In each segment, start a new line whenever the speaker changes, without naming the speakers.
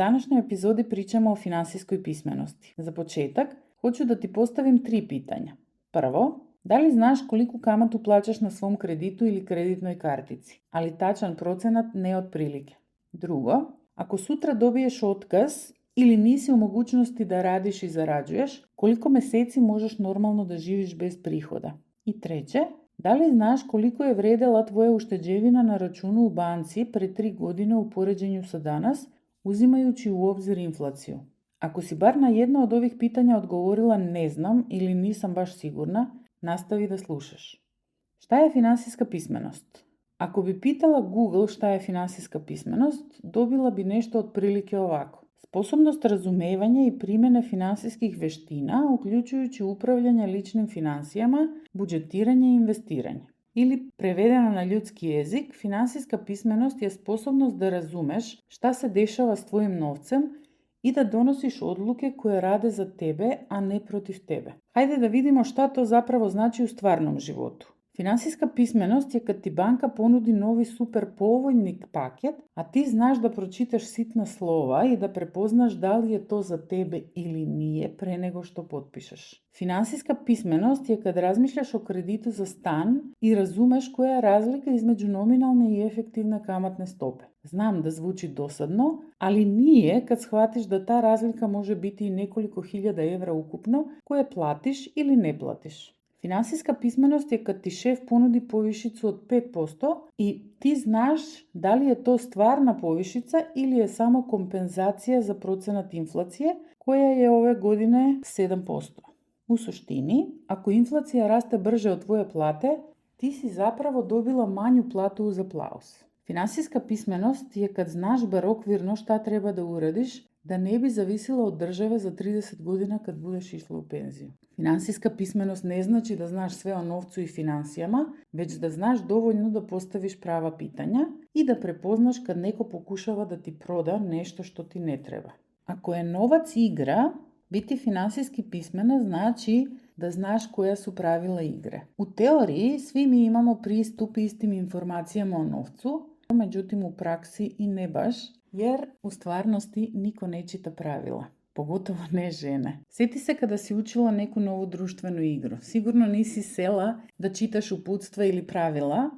Данашнoj епизоди pričamo o finansijskoj pismenosti. Za početak, hoću da ti postavim 3 pitanja. Prvo, da li znaš koliku kamatu plaćaš na svom kreditu ili kreditnoj kartici, ali tačan procenat ne otprilike. Drugo, ako sutra dobiješ otkaz ili nisi u mogućnosti da radiš i zarađuješ, koliko meseci možeš normalno da živiš bez prihoda? I treće, da li znaš koliko je vredela tvoja ušteđevina na računu u banci pre 3 godine u poređenju sa danas, uzimajući u obzir inflaciju? Ako si bar na jedno od ovih pitanja odgovorila ne znam ili nisam baš sigurna, nastavi da slušaš. Šta je finansijska pismenost? Ako bi pitala Google šta je finansijska pismenost, dobila bi nešto otprilike ovako. Sposobnost razumevanja i primjene finansijskih veština, uključujući upravljanje ličnim financijama, budžetiranje i investiranje. Ili prevedeno na ljudski jezik, finansijska pismenost je sposobnost da razumeš šta se dešava s tvojim novcem i da donosiš odluke koje rade za tebe, a ne protiv tebe. Hajde da vidimo šta to zapravo znači u stvarnom životu. Finansijska pismenost je kad ti banka ponudi novi super povoljni paket, a ti znaš da pročitaš sitna slova i da prepoznaš da li je to za tebe ili nije pre nego što potpišeš. Finansijska pismenost je kad razmišljaš o kreditu za stan i razumeš koja je razlika između nominalne i efektivne kamatne stope. Znam da zvuči dosadno, ali nije kad shvatiš da ta razlika može biti i nekoliko hiljada evra ukupno koje platiš ili ne platiš. Finansijska pismenost je kad ti šef ponudi povišicu od 5% i ti znaš da li je to stvarna povišica ili je samo kompenzacija za procenat inflacije koja je ove godine 7%. U suštini, ako inflacija raste brže od tvoje plate, ti si zapravo dobila manju platu uz aplauz. Finansijska pismenost je kad znaš bar okvirno šta treba da uradiš da ne bi zavisila od države za 30 godina kad budeš išla u penziju. Finansijska pismenost ne znači da znaš sve o novcu i financijama, već da znaš dovoljno da postaviš prava pitanja i da prepoznaš kad neko pokušava da ti proda nešto što ti ne treba. Ako je novac igra, biti finansijski pismena znači da znaš koja su pravila igre. U teoriji svi mi imamo pristup istim informacijama o novcu, međutim u praksi i ne baš, jer u stvarnosti niko ne čita pravila. Pogotovo ne žene. Sjeti se kada si učila neku novu društvenu igru. Sigurno nisi sela da čitaš uputstva ili pravila,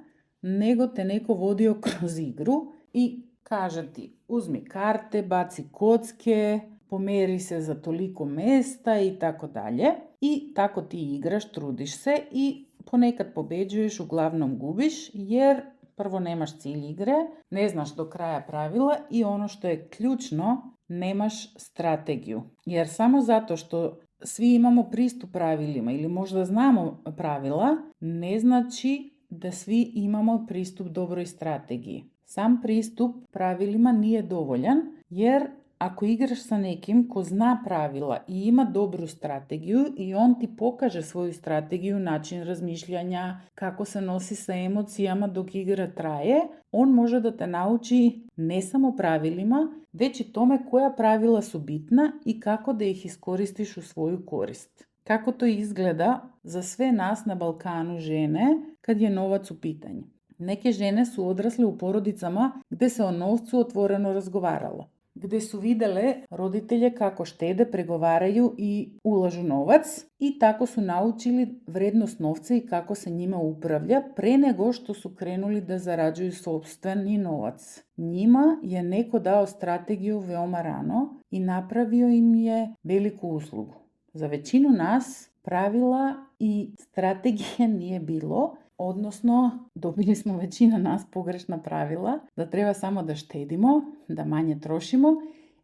nego te neko vodio kroz igru i kaže ti uzmi karte, baci kocke, pomeri se za toliko mesta i tako dalje. I tako ti igraš, trudiš se i ponekad pobeđuješ, uglavnom gubiš, jer prvo nemaš cilj igre, ne znaš do kraja pravila i ono što je ključno, nemaš strategiju. Jer samo zato što svi imamo pristup pravilima ili možda znamo pravila, ne znači da svi imamo pristup dobroj strategiji. Sam pristup pravilima nije dovoljan, jer ako igraš sa nekim ko zna pravila i ima dobru strategiju i on ti pokaže svoju strategiju, način razmišljanja, kako se nosi sa emocijama dok igra traje, on može da te nauči ne samo pravilima, već i tome koja pravila su bitna i kako da ih iskoristiš u svoju korist. Kako to izgleda za sve nas na Balkanu žene kad je novac u pitanju. Neke žene su odrasle u porodicama gde se o novcu otvoreno razgovaralo, gde su videle roditelje kako štede, pregovaraju i ulažu novac i tako su naučili vrednost novca i kako se njima upravlja pre nego što su krenuli da zarađuju sopstveni novac. Njima je neko dao strategiju veoma rano i napravio im je veliku uslugu. Za većinu nas pravila i strategije nije bilo, odnosno dobili smo većina nas pogrešna pravila, da treba samo da štedimo, da manje trošimo,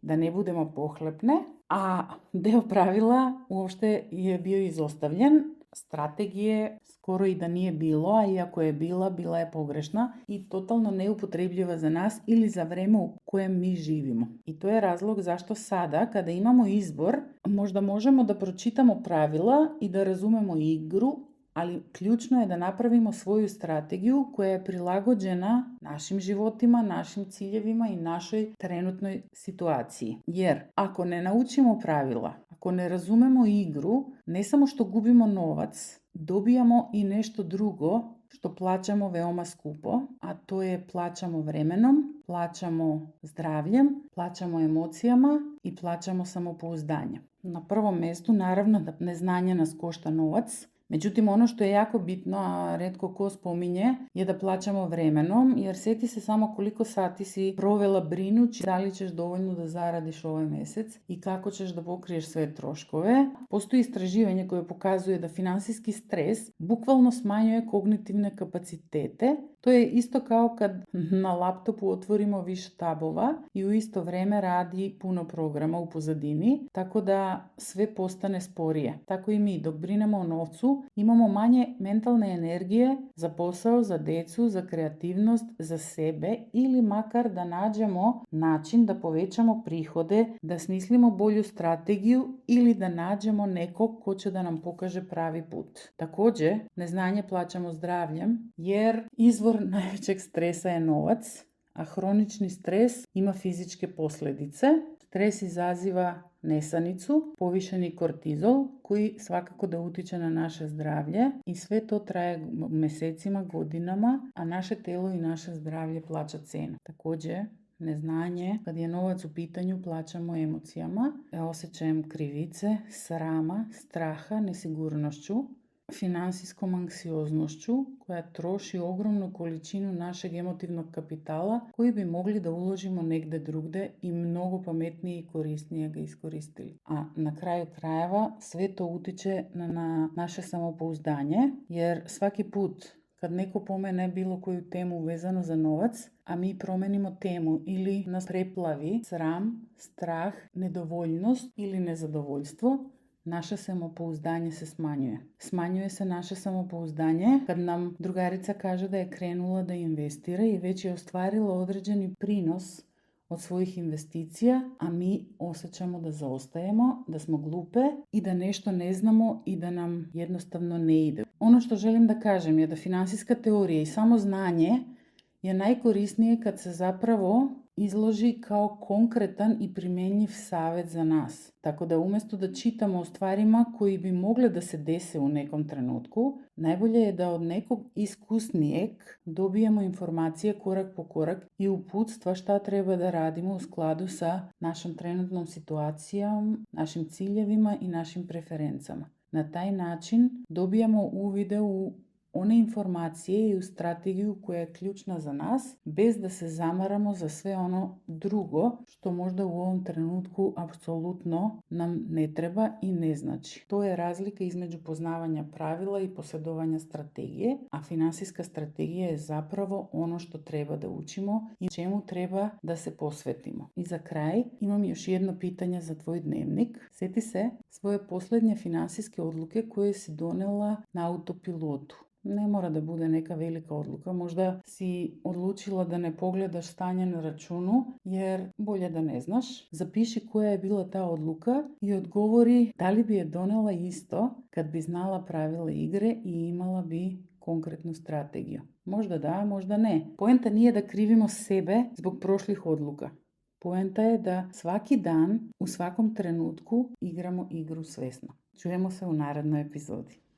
da ne budemo pohlepne, a deo pravila uopšte je bio izostavljen. Strategije skoro i da nije bilo, a iako je bila je pogrešna i totalno neupotrebljiva za nas ili za vreme u kojem mi živimo. I to je razlog zašto sada, kada imamo izbor, možda možemo da pročitamo pravila i da razumemo igru, ali ključno je da napravimo svoju strategiju koja je prilagođena našim životima, našim ciljevima i našoj trenutnoj situaciji. Jer ako ne naučimo pravila, ako ne razumemo igru, ne samo što gubimo novac, dobijamo i nešto drugo što plaćamo veoma skupo, a to je plaćamo vremenom, plaćamo zdravljem, plaćamo emocijama i plaćamo samopouzdanjem. Na prvom mjestu, naravno, da neznanje nas košta novac. Međutim, ono što je jako bitno, a retko ko spominje, je da plaćamo vremenom, jer sjeti se samo koliko sati si provela brinući da li ćeš dovoljno da zaradiš ovaj mjesec i kako ćeš da pokriješ sve troškove. Postoji istraživanje koje pokazuje da financijski stres bukvalno smanjuje kognitivne kapacitete. To je isto kao kad na laptopu otvorimo više tabova i u isto vrijeme radi puno programa u pozadini, tako da sve postane sporije. Tako i mi, dok brinemo o novcu, imamo manje mentalne energije za posao, za decu, za kreativnost, za sebe ili makar da nađemo način da povećamo prihode, da smislimo bolju strategiju ili da nađemo nekog ko će da nam pokaže pravi put. Također, neznanje plaćamo zdravljem jer izvor najvećeg stresa je novac, a hronični stres ima fizičke posljedice. Stres izaziva nesanicu, povišeni kortizol koji svakako da utiče na naše zdravlje i sve to traje mjesecima, godinama, a naše telo i naše zdravlje plaća cenu. Također, neznanje, kad je novac u pitanju, plaćamo emocijama, osjećajem krivice, srama, straha, nesigurnošću, financijskom anksioznošću koja troši ogromnu količinu našeg emotivnog kapitala koji bi mogli da uložimo negdje drugdje i mnogo pametnije i korisnije ga iskoristili. A na kraju krajeva sve to utiče na naše samopouzdanje, jer svaki put kad neko pomene bilo koju temu vezano za novac, a mi promenimo temu ili nas preplavi sram, strah, nedovoljnost ili nezadovoljstvo, naše samopouzdanje se smanjuje. Smanjuje se naše samopouzdanje kad nam drugarica kaže da je krenula da investira i već je ostvarila određeni prinos od svojih investicija, a mi osjećamo da zaostajemo, da smo glupe i da nešto ne znamo i da nam jednostavno ne ide. Ono što želim da kažem je da financijska teorija i samo znanje je najkorisnije kad se zapravo izloži kao konkretan i primjenjiv savjet za nas. Tako da umjesto da čitamo o stvarima koji bi mogle da se dese u nekom trenutku, najbolje je da od nekog iskusnijeg dobijemo informacije korak po korak i uputstva šta treba da radimo u skladu sa našom trenutnom situacijom, našim ciljevima i našim preferencama. Na taj način dobijamo uvide u one informacije i u strategiju koja je ključna za nas, bez da se zamaramo za sve ono drugo što možda u ovom trenutku apsolutno nam ne treba i ne znači. To je razlika između poznavanja pravila i posjedovanja strategije, a financijska strategija je zapravo ono što treba da učimo i čemu treba da se posvetimo. I za kraj imam još jedno pitanje za tvoj dnevnik. Sjeti se svoje posljednje financijske odluke koje si donela na autopilotu. Ne mora da bude neka velika odluka. Možda si odlučila da ne pogledaš stanje na računu jer bolje da ne znaš. Zapiši koja je bila ta odluka i odgovori da li bi je donela isto kad bi znala pravila igre i imala bi konkretnu strategiju. Možda da, možda ne. Poenta nije da krivimo sebe zbog prošlih odluka. Poenta je da svaki dan, u svakom trenutku igramo igru svjesno. Čujemo se u narednoj epizodi.